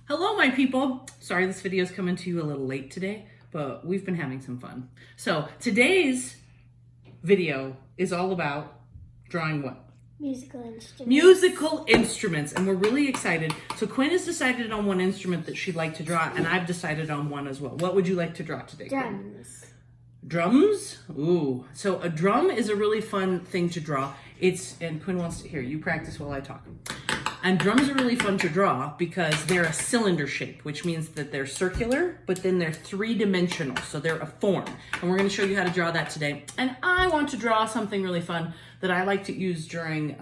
Hello, my people. Sorry this video is coming to you a little late today, but we've been having some fun. So today's video is all about drawing what? Musical instruments. Musical instruments, and we're really excited. So Quinn has decided on one instrument that she'd like to draw, and I've decided on one as well. What would you like to draw today, Quinn? Drums. Drums? Ooh. So a drum is a really fun thing to draw. And Quinn wants to, here, you practice while I talk. And drums are really fun to draw because they're a cylinder shape, which means that they're circular, but then they're three-dimensional, so they're a form. And we're gonna show you how to draw that today. And I want to draw something really fun that I like to use during,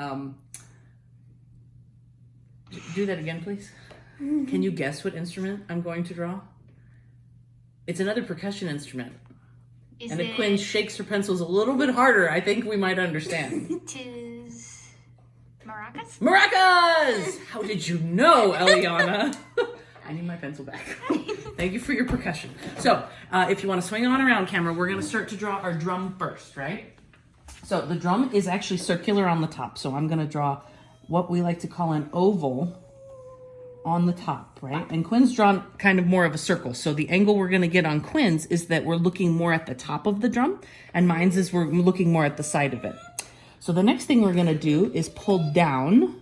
do that again, please. Can you guess what instrument I'm going to draw? It's another percussion instrument. And if Quinn shakes her pencils a little bit harder, I think we might understand. Tis maracas? Maracas! How did you know, Eliana? I need my pencil back. Thank you for your percussion. So, if you want to swing on around, camera, we're going to start to draw our drum first, right? So, the drum is actually circular on the top. So, I'm going to draw what we like to call an oval on the top, right? And Quinn's drawn kind of more of a circle. So the angle we're gonna get on Quinn's is that we're looking more at the top of the drum, and mine's is we're looking more at the side of it. So the next thing we're gonna do is pull down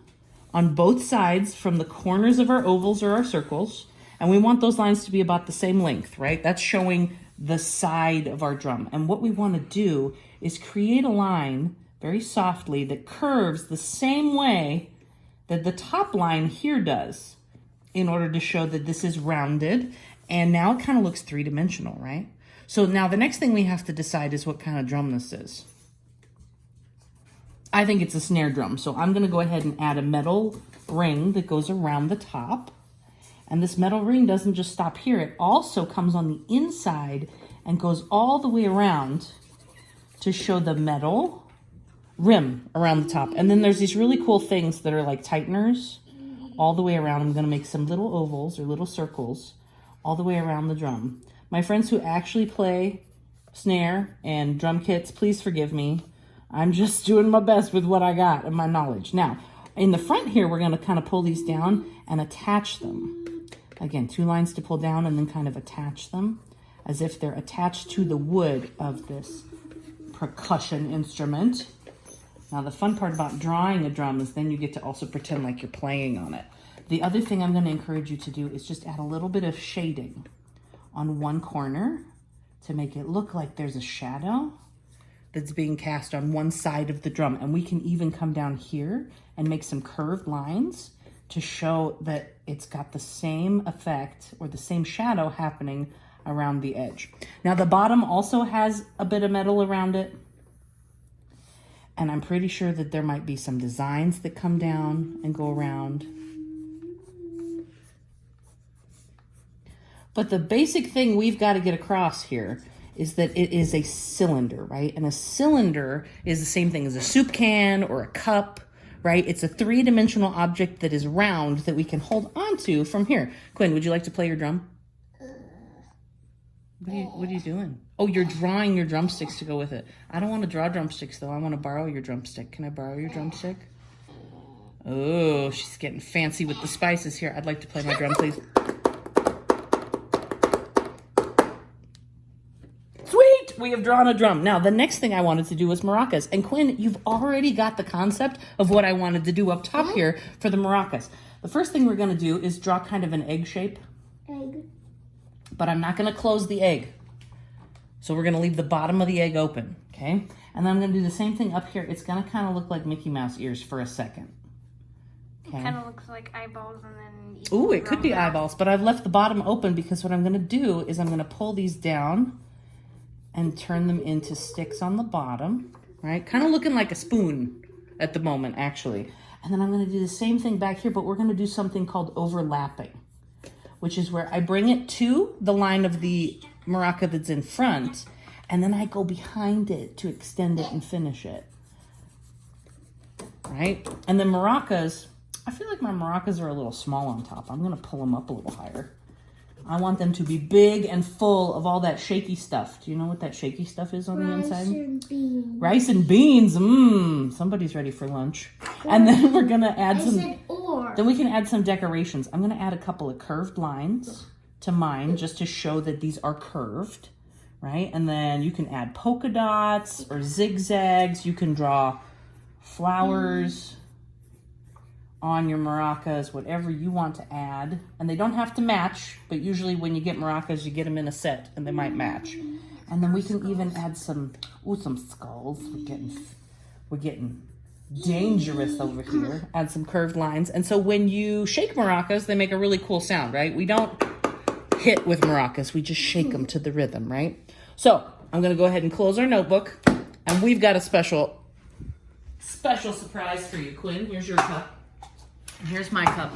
on both sides from the corners of our ovals or our circles, and we want those lines to be about the same length, right? That's showing the side of our drum. And what we wanna do is create a line very softly that curves the same way that the top line here does, in order to show that this is rounded. And now it kind of looks three-dimensional, right? So now the next thing we have to decide is what kind of drum this is. I think it's a snare drum. So I'm gonna go ahead and add a metal ring that goes around the top. And this metal ring doesn't just stop here. It also comes on the inside and goes all the way around to show the metal rim around the top. And then there's these really cool things that are like tighteners all the way around. I'm going to make some little ovals or little circles all the way around the drum. My friends who actually play snare and drum kits, please forgive me. I'm just doing my best with what I got and my knowledge. Now, in the front here, we're going to kind of pull these down and attach them. Again, two lines to pull down and then kind of attach them as if they're attached to the wood of this percussion instrument. Now, the fun part about drawing a drum is then you get to also pretend like you're playing on it. The other thing I'm going to encourage you to do is just add a little bit of shading on one corner to make it look like there's a shadow that's being cast on one side of the drum. And we can even come down here and make some curved lines to show that it's got the same effect or the same shadow happening around the edge. Now, the bottom also has a bit of metal around it. And I'm pretty sure that there might be some designs that come down and go around. But the basic thing we've got to get across here is that it is a cylinder, right? And a cylinder is the same thing as a soup can or a cup, right? It's a three-dimensional object that is round that we can hold onto from here. Quinn, would you like to play your drum? What are you doing? Oh, you're drawing your drumsticks to go with it. I don't want to draw drumsticks, though. I want to borrow your drumstick. Can I borrow your drumstick? Oh, she's getting fancy with the spices here. I'd like to play my drum, please. Sweet! We have drawn a drum. Now, the next thing I wanted to do was maracas. And Quinn, you've already got the concept of what I wanted to do up top here for the maracas. The first thing we're going to do is draw kind of an egg shape. Egg. But I'm not going to close the egg. So we're going to leave the bottom of the egg open, okay? And then I'm going to do the same thing up here. It's going to kind of look like Mickey Mouse ears for a second. Okay. It kind of looks like eyeballs and then... Ooh, it could be eyeballs, but I've left the bottom open because what I'm going to do is I'm going to pull these down and turn them into sticks on the bottom, right? Kind of looking like a spoon at the moment, actually. And then I'm going to do the same thing back here, but we're going to do something called overlapping, which is where I bring it to the line of the maraca that's in front, and then I go behind it to extend it and finish it, right? And then maracas, I feel like my maracas are a little small on top. I'm gonna pull them up a little higher. I want them to be big and full of all that shaky stuff. Do you know what that shaky stuff is on the inside? Rice and beans. Rice and beans. Mmm. Somebody's ready for lunch. And then we're going to add I some... said or. Then we can add some decorations. I'm going to add a couple of curved lines to mine just to show that these are curved, right? And then you can add polka dots or zigzags. You can draw flowers on your maracas, whatever you want to add. And they don't have to match, but usually when you get maracas, you get them in a set and they might match. And then we can even add some skulls. We're getting dangerous over here. Add some curved lines. And so when you shake maracas, they make a really cool sound, right? We don't hit with maracas. We just shake them to the rhythm, right? So I'm going to go ahead and close our notebook. And we've got a special surprise for you, Quinn. Here's your cup. Here's my cup.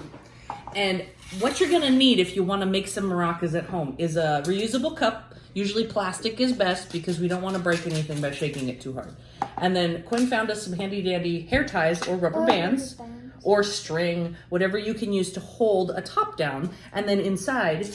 And what you're going to need if you want to make some maracas at home is a reusable cup. Usually plastic is best because we don't want to break anything by shaking it too hard. And then Quinn found us some handy dandy hair ties or rubber bands or string, whatever you can use to hold a top down. And then inside,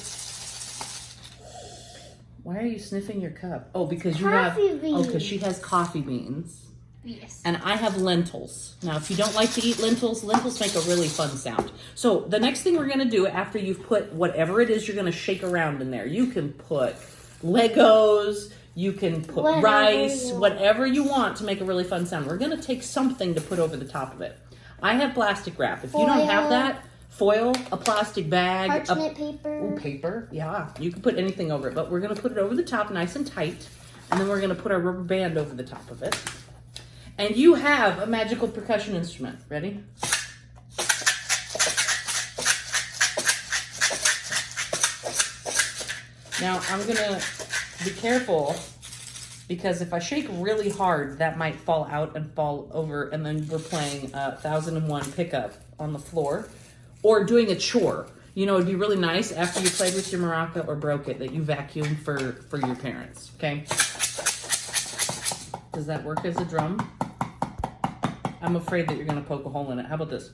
why are you sniffing your cup? Oh, because you have, oh, because she has coffee beans. Yes. And I have lentils. Now, if you don't like to eat lentils, lentils make a really fun sound. So the next thing we're going to do after you've put whatever it is you're going to shake around in there, you can put Legos, you can put rice, whatever you want to make a really fun sound. We're going to take something to put over the top of it. I have plastic wrap. If you don't have that, foil, a plastic bag. Parchment paper. Ooh, paper, yeah. You can put anything over it, but we're going to put it over the top nice and tight. And then we're going to put our rubber band over the top of it. And you have a magical percussion instrument. Ready? Now, I'm going to be careful because if I shake really hard, that might fall out and fall over, and then we're playing 1001 pickup on the floor or doing a chore. You know, it'd be really nice after you played with your maraca or broke it that you vacuum for your parents, okay? Does that work as a drum? I'm afraid that you're going to poke a hole in it. How about this?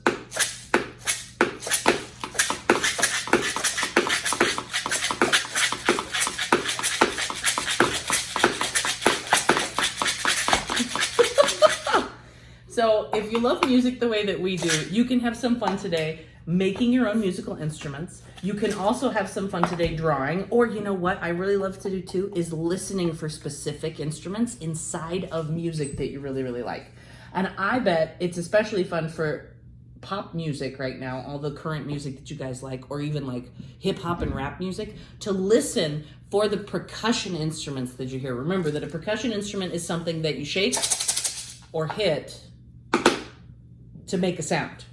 So if you love music the way that we do, you can have some fun today making your own musical instruments. You can also have some fun today drawing, or you know what I really love to do too is listening for specific instruments inside of music that you really, really like. And I bet it's especially fun for pop music right now, all the current music that you guys like, or even like hip hop and rap music, to listen for the percussion instruments that you hear. Remember that a percussion instrument is something that you shake or hit to make a sound.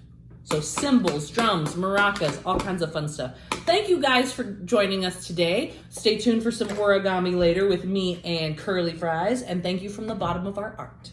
So cymbals, drums, maracas, all kinds of fun stuff. Thank you guys for joining us today. Stay tuned for some origami later with me and Curly Fries. And thank you from the bottom of our heart.